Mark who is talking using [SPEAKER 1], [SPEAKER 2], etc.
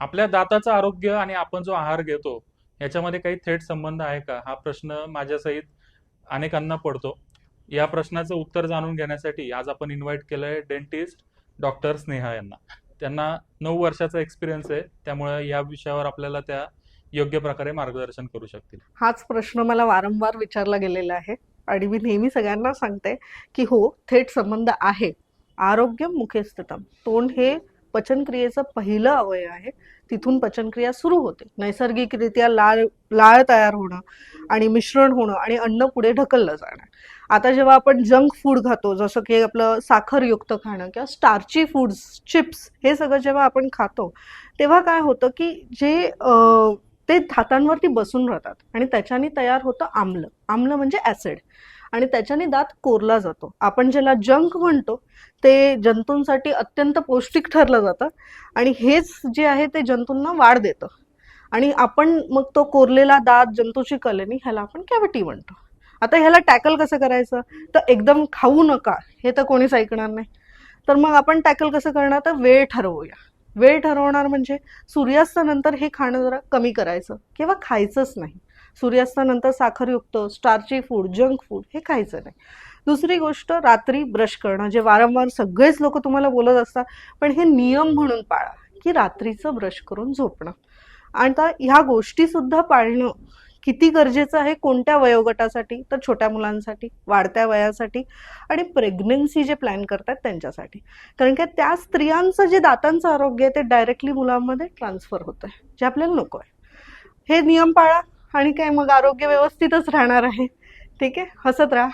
[SPEAKER 1] आपल्या दाताचं आरोग्य आणि आपण जो आहार घेतो याच्यामध्ये काही थेट संबंध आहे का, हा प्रश्न माझ्यासहित अनेकांना पडतो. या प्रश्नाचं उत्तर जाणून घेण्यासाठी आज आपण इन्व्हाइट केलंय डेंटिस्ट डॉक्टर स्नेहा यांना. त्यांना 9 वर्षाचा एक्सपिरियन्स आहे, त्यामुळे या विषयावर आपल्याला त्या योग्य प्रकारे मार्गदर्शन करू शकतील.
[SPEAKER 2] हाच प्रश्न मला वारंवार विचारला गेलेला आहे आणि मी नेहमी सगळ्यांना सांगते की हो, थेट संबंध आहे. आरोग्य मुखे स्थितम. तोंड हे पचनक्रियेचं पहिलं अवयव आहे. तिथून पचनक्रिया सुरू होते. नैसर्गिकरित्या लाळ तयार होणं आणि मिश्रण होणं आणि अन्न पुढे ढकललं जाणं. आता जेव्हा आपण जंक फूड खातो, जसं की आपलं साखरयुक्त खाणं किंवा स्टार्ची फूड्स, चिप्स, हे सगळं जेव्हा आपण खातो तेव्हा काय होतं की ते दातांवरती बसून राहतात आणि त्याच्याने तयार होतं आम्ल. आम्ल म्हणजे ऍसिड, आणि त्याच्याने दात कोरला जातो. आपण ज्याला जंक म्हणतो ते जंतूंसाठी अत्यंत पौष्टिक ठरलं जातं आणि हेच जे आहे ते जंतूंना वाढ देतं आणि आपण मग तो कोरलेला दात, जंतूची कॉलनी, ह्याला आपण कॅव्हिटी म्हणतो. आता ह्याला टॅकल कसं करायचं, तर एकदम खाऊ नका हे तर कोणीच ऐकणार नाही. तर मग आपण टॅकल कसं करणार, तर वेळ ठरवूया. वेळ ठरवणार म्हणजे सूर्यास्तानंतर हे खाणं जरा कमी करायचं किंवा खायचंच नाही. सूर्यास्तानंतर साखरयुक्त, स्टार्ची फूड, जंक फूड हे खायचं नाही. दुसरी गोष्ट, रात्री ब्रश करणं, जे वारंवार सगळेच लोक तुम्हाला बोलत असतात, पण हे नियम म्हणून पाळा की रात्रीचं ब्रश करून झोपणं. आता ह्या गोष्टी सुद्धा पाळणं किती गरजेचं आहे, कोणत्या वयोगटासाठी, तर छोट्या मुलांसाठी, वाढत्या वयासाठी आणि प्रेग्नन्सी जे प्लॅन करतात त्यांच्यासाठी. कारण की त्या स्त्रियांचं जे दातांचं आरोग्य आहे ते डायरेक्टली मुलांमध्ये ट्रान्सफर होतं आहे, जे आपल्याला नको आहे. हे नियम पाळा आणि काय, मग आरोग्य व्यवस्थितच राहणार आहे. ठीक आहे, हसत राहा.